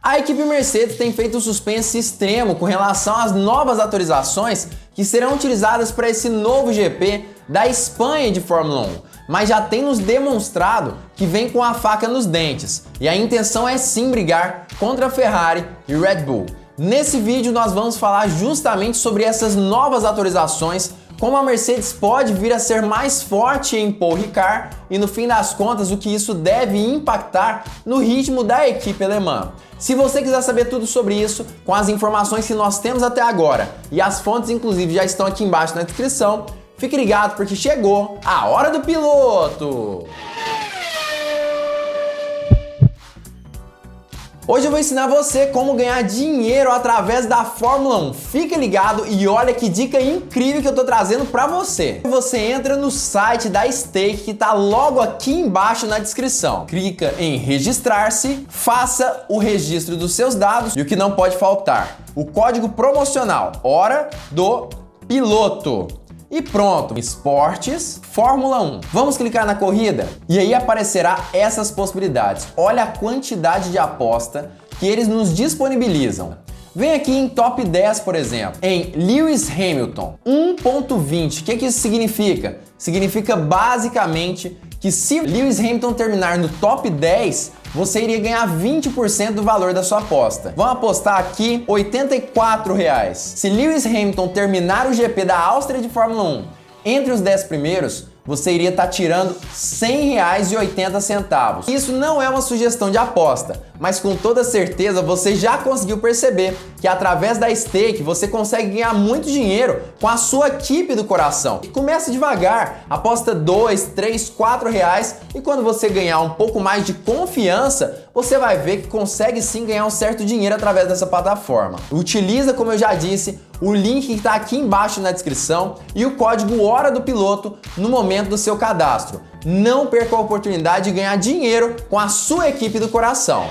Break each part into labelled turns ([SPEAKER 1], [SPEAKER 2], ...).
[SPEAKER 1] A equipe Mercedes tem feito um suspense extremo com relação às novas atualizações que serão utilizadas para esse novo GP da Espanha de Fórmula 1, mas já tem nos demonstrado que vem com a faca nos dentes e a intenção é sim brigar contra a Ferrari e Red Bull. Nesse vídeo nós vamos falar justamente sobre essas novas atualizações, como a Mercedes pode vir a ser mais forte em Paul Ricard e no fim das contas o que isso deve impactar no ritmo da equipe alemã. Se você quiser saber tudo sobre isso, com as informações que nós temos até agora, e as fontes inclusive já estão aqui embaixo na descrição, fique ligado porque chegou a hora do piloto! Hoje eu vou ensinar você como ganhar dinheiro através da Fórmula 1. Fica ligado e olha que dica incrível que eu tô trazendo pra você. Você entra no site da Stake que tá logo aqui embaixo na descrição. Clica em registrar-se, faça o registro dos seus dados e o que não pode faltar, o código promocional Hora do Piloto. E pronto, Esportes, Fórmula 1. Vamos clicar na corrida? E aí aparecerá essas possibilidades. Olha a quantidade de aposta que eles nos disponibilizam. Vem aqui em Top 10, por exemplo, em Lewis Hamilton, 1.20. O que isso significa? Significa basicamente que se Lewis Hamilton terminar no top 10, você iria ganhar 20% do valor da sua aposta. Vamos apostar aqui R$ 84. Se Lewis Hamilton terminar o GP da Áustria de Fórmula 1 entre os 10 primeiros, você iria estar tirando R$ 100,80. Isso não é uma sugestão de aposta, mas com toda certeza você já conseguiu perceber que através da Stake você consegue ganhar muito dinheiro com a sua equipe do coração. Começa devagar, aposta R$ 2, 3, 4 reais e quando você ganhar um pouco mais de confiança, você vai ver que consegue sim ganhar um certo dinheiro através dessa plataforma. Utiliza, como eu já disse, o link que está aqui embaixo na descrição e o código Hora do Piloto no momento do seu cadastro. Não perca a oportunidade de ganhar dinheiro com a sua equipe do coração.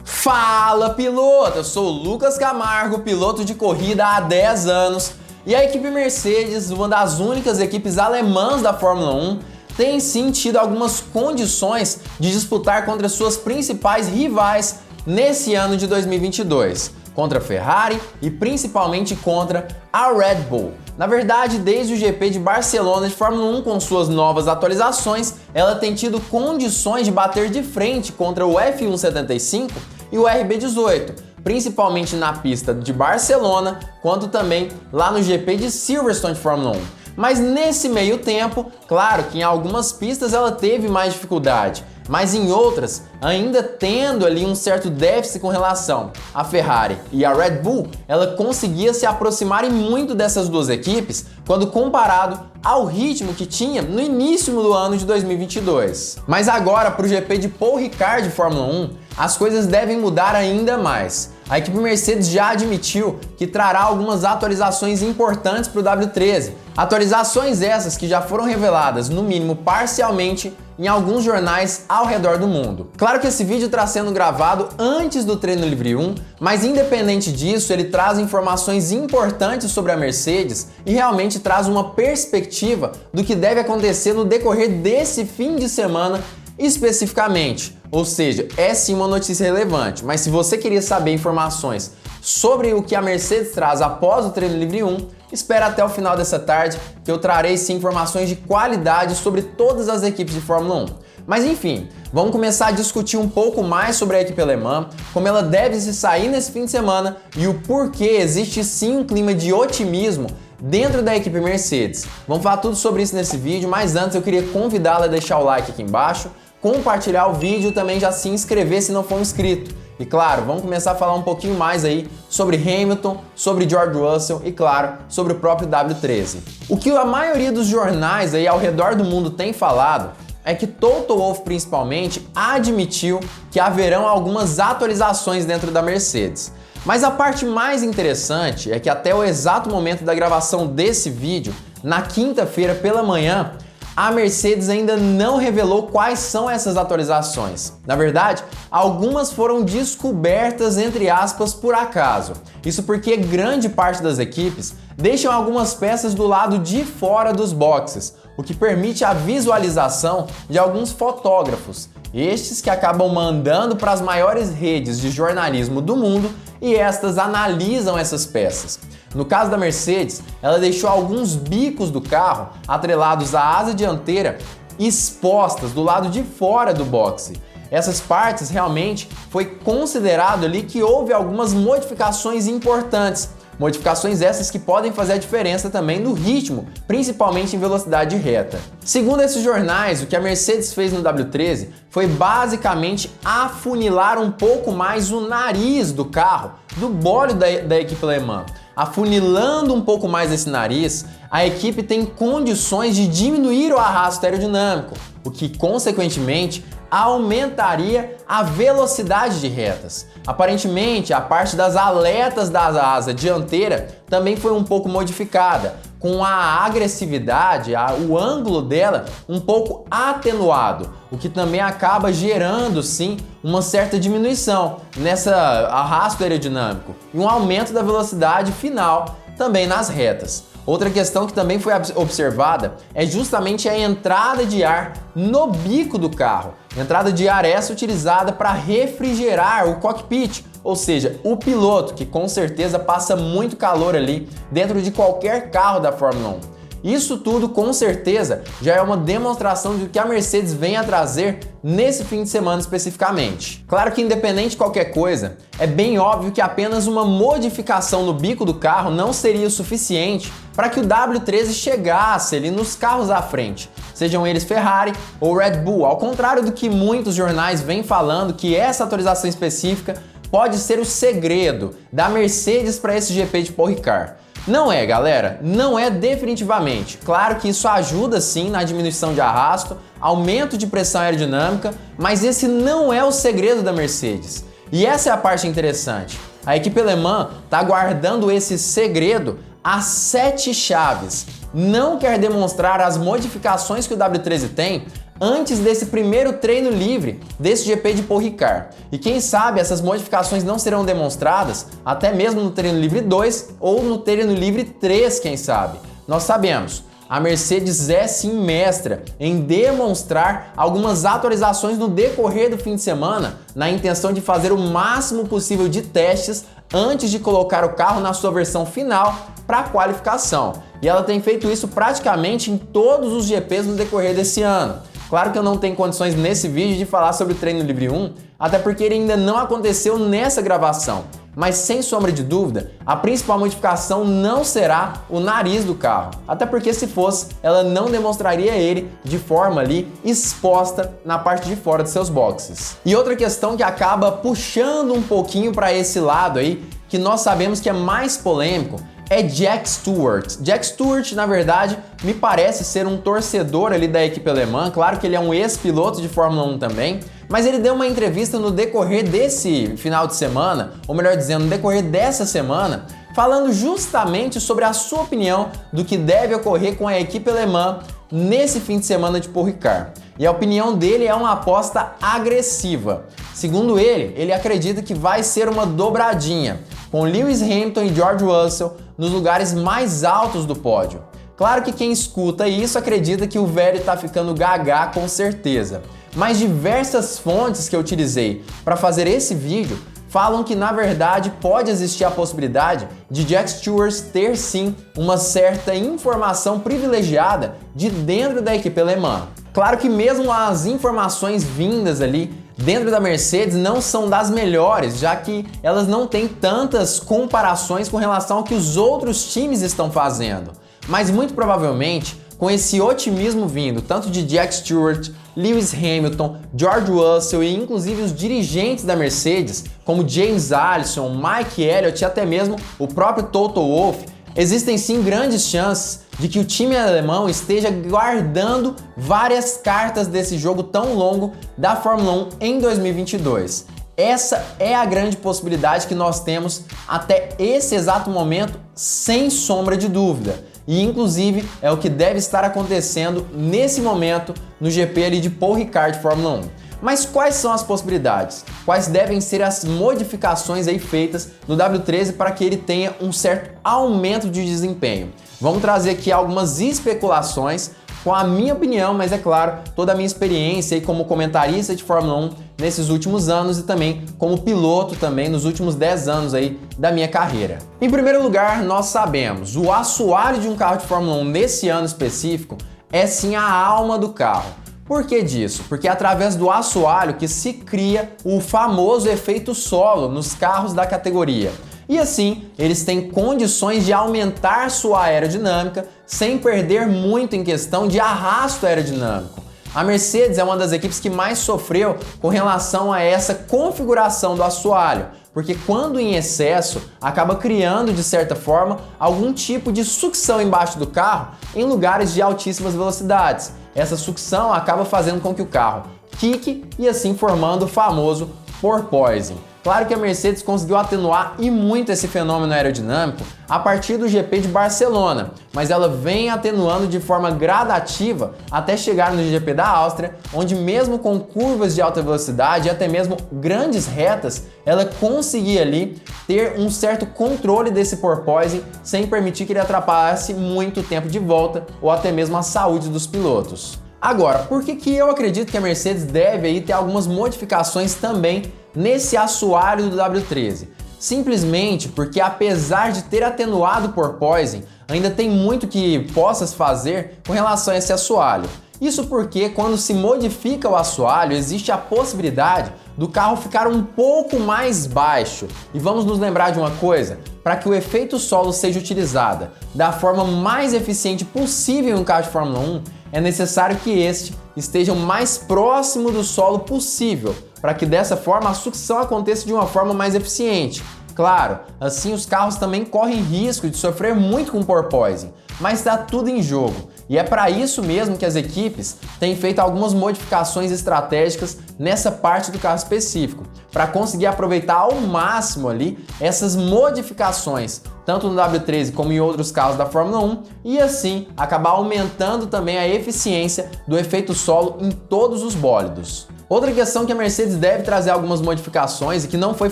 [SPEAKER 1] Fala, piloto! Eu sou o Lucas Camargo, piloto de corrida há 10 anos e a equipe Mercedes, uma das únicas equipes alemãs da Fórmula 1, tem sim tido algumas condições de disputar contra suas principais rivais nesse ano de 2022, contra a Ferrari e principalmente contra a Red Bull. Na verdade, desde o GP de Barcelona de Fórmula 1 com suas novas atualizações, ela tem tido condições de bater de frente contra o F175 e o RB18, principalmente na pista de Barcelona, quanto também lá no GP de Silverstone de Fórmula 1. Mas nesse meio tempo, claro que em algumas pistas ela teve mais dificuldade, mas em outras, ainda tendo ali um certo déficit com relação à Ferrari e à Red Bull, ela conseguia se aproximar muito dessas duas equipes quando comparado ao ritmo que tinha no início do ano de 2022. Mas agora, para o GP de Paul Ricard de Fórmula 1, as coisas devem mudar ainda mais. A equipe Mercedes já admitiu que trará algumas atualizações importantes para o W13. Atualizações essas que já foram reveladas, no mínimo parcialmente, em alguns jornais ao redor do mundo. Claro que esse vídeo está sendo gravado antes do Treino Livre 1, mas independente disso, ele traz informações importantes sobre a Mercedes e realmente traz uma perspectiva do que deve acontecer no decorrer desse fim de semana especificamente. Ou seja, é sim uma notícia relevante, mas se você queria saber informações sobre o que a Mercedes traz após o Treino Livre 1, espera até o final dessa tarde que eu trarei sim informações de qualidade sobre todas as equipes de Fórmula 1. Mas enfim, vamos começar a discutir um pouco mais sobre a equipe alemã, como ela deve se sair nesse fim de semana e o porquê existe sim um clima de otimismo dentro da equipe Mercedes. Vamos falar tudo sobre isso nesse vídeo, mas antes eu queria convidá-la a deixar o like aqui embaixo, compartilhar o vídeo e também já se inscrever se não for inscrito. E claro, vamos começar a falar um pouquinho mais aí sobre Hamilton, sobre George Russell e claro, sobre o próprio W13. O que a maioria dos jornais aí ao redor do mundo tem falado é que Toto Wolff principalmente admitiu que haverão algumas atualizações dentro da Mercedes. Mas a parte mais interessante é que até o exato momento da gravação desse vídeo, na quinta-feira pela manhã, a Mercedes ainda não revelou quais são essas atualizações. Na verdade, algumas foram descobertas, entre aspas, por acaso. Isso porque grande parte das equipes deixam algumas peças do lado de fora dos boxes, o que permite a visualização de alguns fotógrafos, estes que acabam mandando para as maiores redes de jornalismo do mundo e estas analisam essas peças. No caso da Mercedes, ela deixou alguns bicos do carro atrelados à asa dianteira expostas do lado de fora do boxe. Essas partes realmente foi considerado ali que houve algumas modificações importantes. Modificações essas que podem fazer a diferença também no ritmo, principalmente em velocidade reta. Segundo esses jornais, o que a Mercedes fez no W13 foi basicamente afunilar um pouco mais o nariz do carro, do body da equipe alemã. Afunilando um pouco mais esse nariz, a equipe tem condições de diminuir o arrasto aerodinâmico, o que consequentemente aumentaria a velocidade de retas. Aparentemente, a parte das aletas da asa dianteira também foi um pouco modificada, com a agressividade, o ângulo dela um pouco atenuado, o que também acaba gerando sim uma certa diminuição nessa arrasto aerodinâmico e um aumento da velocidade final também nas retas. Outra questão que também foi observada é justamente a entrada de ar no bico do carro. Entrada de ar essa utilizada para refrigerar o cockpit, ou seja, o piloto, que com certeza passa muito calor ali dentro de qualquer carro da Fórmula 1. Isso tudo, com certeza, já é uma demonstração do que a Mercedes vem a trazer nesse fim de semana especificamente. Claro que independente de qualquer coisa, é bem óbvio que apenas uma modificação no bico do carro não seria o suficiente para que o W13 chegasse ali nos carros à frente, sejam eles Ferrari ou Red Bull, ao contrário do que muitos jornais vêm falando que essa atualização específica pode ser o segredo da Mercedes para esse GP de Paul Ricard. Não é, galera, não é definitivamente. Claro que isso ajuda sim na diminuição de arrasto, aumento de pressão aerodinâmica, mas esse não é o segredo da Mercedes. E essa é a parte interessante. A equipe alemã está guardando esse segredo a 7 chaves. Não quer demonstrar as modificações que o W13 tem antes desse primeiro treino livre desse GP de Paul Ricard. E quem sabe essas modificações não serão demonstradas até mesmo no treino livre 2 ou no treino livre 3, quem sabe. Nós sabemos, a Mercedes é sim mestra em demonstrar algumas atualizações no decorrer do fim de semana, na intenção de fazer o máximo possível de testes antes de colocar o carro na sua versão final para a qualificação. E ela tem feito isso praticamente em todos os GPs no decorrer desse ano. Claro que eu não tenho condições nesse vídeo de falar sobre o treino livre 1, até porque ele ainda não aconteceu nessa gravação. Mas sem sombra de dúvida, a principal modificação não será o nariz do carro. Até porque se fosse, ela não demonstraria ele de forma ali exposta na parte de fora de seus boxes. E outra questão que acaba puxando um pouquinho para esse lado aí, que nós sabemos que é mais polêmico, é Jack Stewart. Jack Stewart, na verdade, me parece ser um torcedor ali da equipe alemã. Claro que ele é um ex-piloto de Fórmula 1 também, mas ele deu uma entrevista no decorrer desse final de semana, ou melhor dizendo, no decorrer dessa semana, falando justamente sobre a sua opinião do que deve ocorrer com a equipe alemã nesse fim de semana de Paul Ricard. E a opinião dele é uma aposta agressiva. Segundo ele acredita que vai ser uma dobradinha, com Lewis Hamilton e George Russell nos lugares mais altos do pódio. Claro que quem escuta isso acredita que o velho está ficando gaga com certeza, mas diversas fontes que eu utilizei para fazer esse vídeo falam que na verdade pode existir a possibilidade de Jack Stewart ter sim uma certa informação privilegiada de dentro da equipe alemã. Claro que mesmo as informações vindas ali dentro da Mercedes não são das melhores, já que elas não têm tantas comparações com relação ao que os outros times estão fazendo. Mas muito provavelmente, com esse otimismo vindo tanto de Jack Stewart, Lewis Hamilton, George Russell e inclusive os dirigentes da Mercedes, como James Allison, Mike Elliott e até mesmo o próprio Toto Wolff, existem sim grandes chances de que o time alemão esteja guardando várias cartas desse jogo tão longo da Fórmula 1 em 2022. Essa é a grande possibilidade que nós temos até esse exato momento, sem sombra de dúvida. E inclusive é o que deve estar acontecendo nesse momento no GP ali de Paul Ricard de Fórmula 1. Mas quais são as possibilidades? Quais devem ser as modificações aí feitas no W13 para que ele tenha um certo aumento de desempenho? Vamos trazer aqui algumas especulações com a minha opinião, mas é claro, toda a minha experiência aí como comentarista de Fórmula 1 nesses últimos anos e também como piloto também nos últimos 10 anos aí da minha carreira. Em primeiro lugar, nós sabemos, o assoalho de um carro de Fórmula 1 nesse ano específico é sim a alma do carro. Por que disso? Porque é através do assoalho que se cria o famoso efeito solo nos carros da categoria. E assim, eles têm condições de aumentar sua aerodinâmica sem perder muito em questão de arrasto aerodinâmico. A Mercedes é uma das equipes que mais sofreu com relação a essa configuração do assoalho, porque quando em excesso, acaba criando, de certa forma, algum tipo de sucção embaixo do carro em lugares de altíssimas velocidades. Essa sucção acaba fazendo com que o carro quique e assim formando o famoso porpoising. Claro que a Mercedes conseguiu atenuar e muito esse fenômeno aerodinâmico a partir do GP de Barcelona, mas ela vem atenuando de forma gradativa até chegar no GP da Áustria, onde mesmo com curvas de alta velocidade e até mesmo grandes retas, ela conseguia ali ter um certo controle desse porpoising sem permitir que ele atrapalhasse muito o tempo de volta ou até mesmo a saúde dos pilotos. Agora, por que eu acredito que a Mercedes deve aí ter algumas modificações também nesse assoalho do W13? Simplesmente porque apesar de ter atenuado o porpoising, ainda tem muito que possas fazer com relação a esse assoalho. Isso porque quando se modifica o assoalho, existe a possibilidade do carro ficar um pouco mais baixo. E vamos nos lembrar de uma coisa, para que o efeito solo seja utilizado da forma mais eficiente possível em um carro de Fórmula 1, é necessário que este esteja o mais próximo do solo possível, para que dessa forma a sucção aconteça de uma forma mais eficiente. Claro, assim os carros também correm risco de sofrer muito com porpoising, mas está tudo em jogo. E é para isso mesmo que as equipes têm feito algumas modificações estratégicas nessa parte do carro específico, para conseguir aproveitar ao máximo ali essas modificações, tanto no W13 como em outros carros da Fórmula 1, e assim acabar aumentando também a eficiência do efeito solo em todos os bólidos. Outra questão que a Mercedes deve trazer algumas modificações e que não foi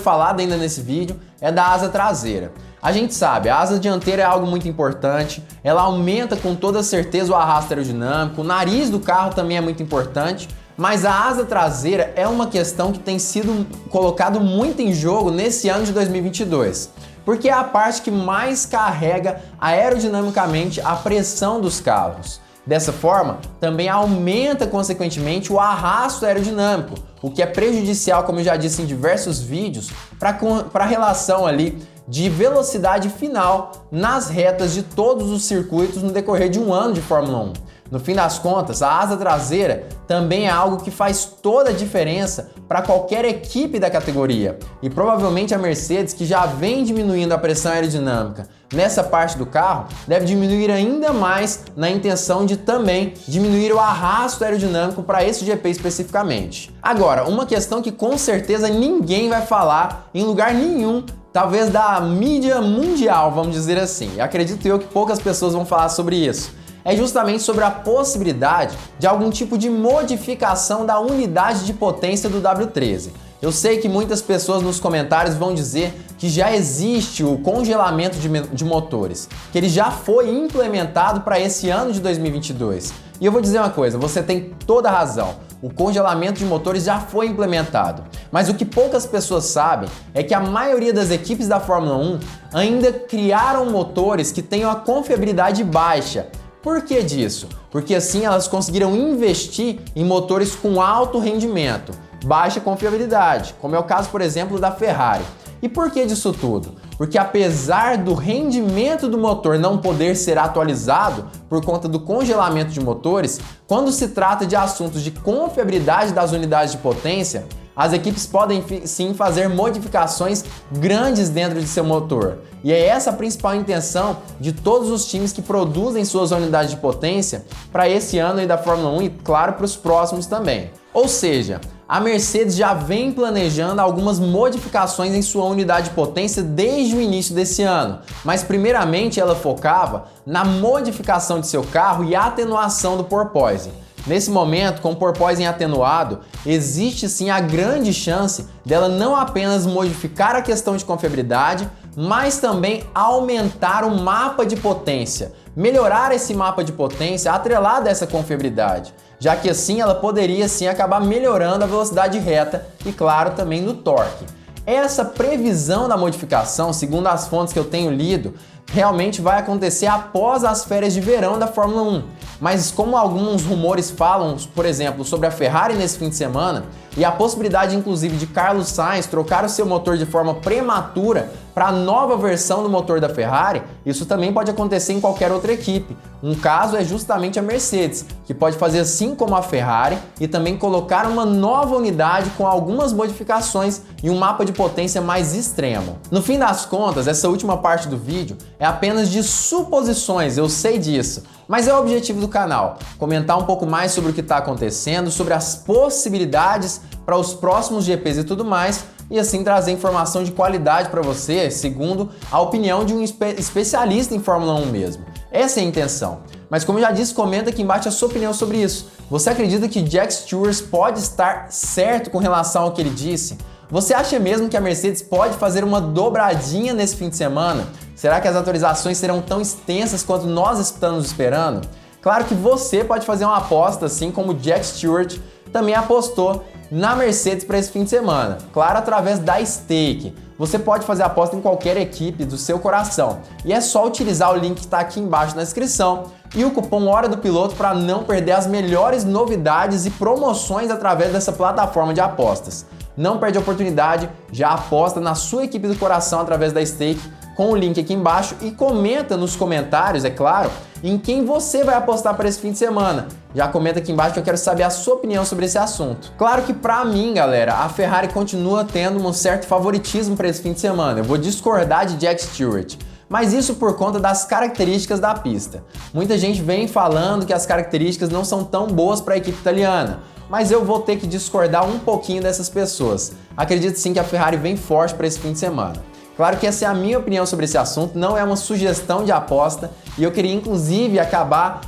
[SPEAKER 1] falada ainda nesse vídeo é da asa traseira. A gente sabe, a asa dianteira é algo muito importante, ela aumenta com toda certeza o arrasto aerodinâmico, o nariz do carro também é muito importante, mas a asa traseira é uma questão que tem sido colocado muito em jogo nesse ano de 2022, porque é a parte que mais carrega aerodinamicamente a pressão dos carros. Dessa forma, também aumenta consequentemente o arrasto aerodinâmico, o que é prejudicial, como eu já disse em diversos vídeos, para a relação ali de velocidade final nas retas de todos os circuitos no decorrer de um ano de Fórmula 1. No fim das contas, a asa traseira também é algo que faz toda a diferença para qualquer equipe da categoria. E provavelmente a Mercedes, que já vem diminuindo a pressão aerodinâmica nessa parte do carro, deve diminuir ainda mais na intenção de também diminuir o arrasto aerodinâmico para esse GP especificamente. Agora, uma questão que com certeza ninguém vai falar em lugar nenhum, talvez da mídia mundial, vamos dizer assim. Acredito eu que poucas pessoas vão falar sobre isso. É justamente sobre a possibilidade de algum tipo de modificação da unidade de potência do W13. Eu sei que muitas pessoas nos comentários vão dizer que já existe o congelamento de motores, que ele já foi implementado para esse ano de 2022. E eu vou dizer uma coisa, você tem toda a razão. O congelamento de motores já foi implementado, mas o que poucas pessoas sabem é que a maioria das equipes da Fórmula 1 ainda criaram motores que tenham a confiabilidade baixa. Por que disso? Porque assim elas conseguiram investir em motores com alto rendimento, baixa confiabilidade, como é o caso, por exemplo, da Ferrari. E por que disso tudo? Porque apesar do rendimento do motor não poder ser atualizado por conta do congelamento de motores, quando se trata de assuntos de confiabilidade das unidades de potência, as equipes podem sim fazer modificações grandes dentro de seu motor. E é essa a principal intenção de todos os times que produzem suas unidades de potência para esse ano aí da Fórmula 1 e, claro, para os próximos também. Ou seja, a Mercedes já vem planejando algumas modificações em sua unidade de potência desde o início desse ano, mas primeiramente ela focava na modificação de seu carro e a atenuação do porpoising. Nesse momento, com o porpoising atenuado, existe sim a grande chance dela não apenas modificar a questão de confiabilidade, mas também aumentar o mapa de potência, melhorar esse mapa de potência atrelado a essa confiabilidade, já que assim ela poderia sim acabar melhorando a velocidade reta e claro também no torque. Essa previsão da modificação, segundo as fontes que eu tenho lido, realmente vai acontecer após as férias de verão da Fórmula 1. Mas como alguns rumores falam, por exemplo, sobre a Ferrari nesse fim de semana, e a possibilidade inclusive de Carlos Sainz trocar o seu motor de forma prematura para a nova versão do motor da Ferrari, isso também pode acontecer em qualquer outra equipe. Um caso é justamente a Mercedes, que pode fazer assim como a Ferrari e também colocar uma nova unidade com algumas modificações e um mapa de potência mais extremo. No fim das contas, essa última parte do vídeo é apenas de suposições, eu sei disso, mas é o objetivo do canal, comentar um pouco mais sobre o que está acontecendo, sobre as possibilidades para os próximos GPs e tudo mais, e assim trazer informação de qualidade para você, segundo a opinião de um especialista em Fórmula 1 mesmo. Essa é a intenção. Mas como eu já disse, comenta aqui embaixo a sua opinião sobre isso. Você acredita que Jack Stewart pode estar certo com relação ao que ele disse? Você acha mesmo que a Mercedes pode fazer uma dobradinha nesse fim de semana? Será que as atualizações serão tão extensas quanto nós estamos esperando? Claro que você pode fazer uma aposta, assim como Jack Stewart também apostou na Mercedes para esse fim de semana. Claro, através da stake. Você pode fazer aposta em qualquer equipe do seu coração. E é só utilizar o link que está aqui embaixo na descrição e o cupom Hora do Piloto para não perder as melhores novidades e promoções através dessa plataforma de apostas. Não perde a oportunidade, já aposta na sua equipe do coração através da stake com o link aqui embaixo e comenta nos comentários, é claro, em quem você vai apostar para esse fim de semana. Já comenta aqui embaixo que eu quero saber a sua opinião sobre esse assunto. Claro que pra mim, galera, a Ferrari continua tendo um certo favoritismo para esse fim de semana. Eu vou discordar de Jack Stewart, mas isso por conta das características da pista. Muita gente vem falando que as características não são tão boas para a equipe italiana, mas eu vou ter que discordar um pouquinho dessas pessoas. Acredito sim que a Ferrari vem forte para esse fim de semana. Claro que essa é a minha opinião sobre esse assunto, não é uma sugestão de aposta e eu queria inclusive acabar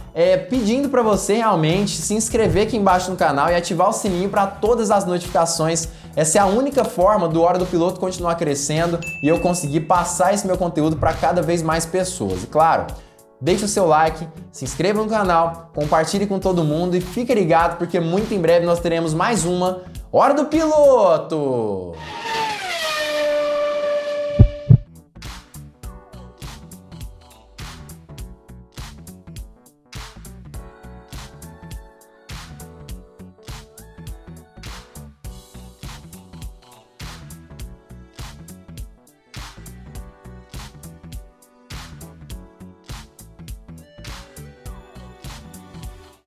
[SPEAKER 1] pedindo para você realmente se inscrever aqui embaixo no canal e ativar o sininho para todas as notificações. Essa é a única forma do Hora do Piloto continuar crescendo e eu conseguir passar esse meu conteúdo para cada vez mais pessoas. E claro, deixe o seu like, se inscreva no canal, compartilhe com todo mundo e fique ligado porque muito em breve nós teremos mais uma Hora do Piloto!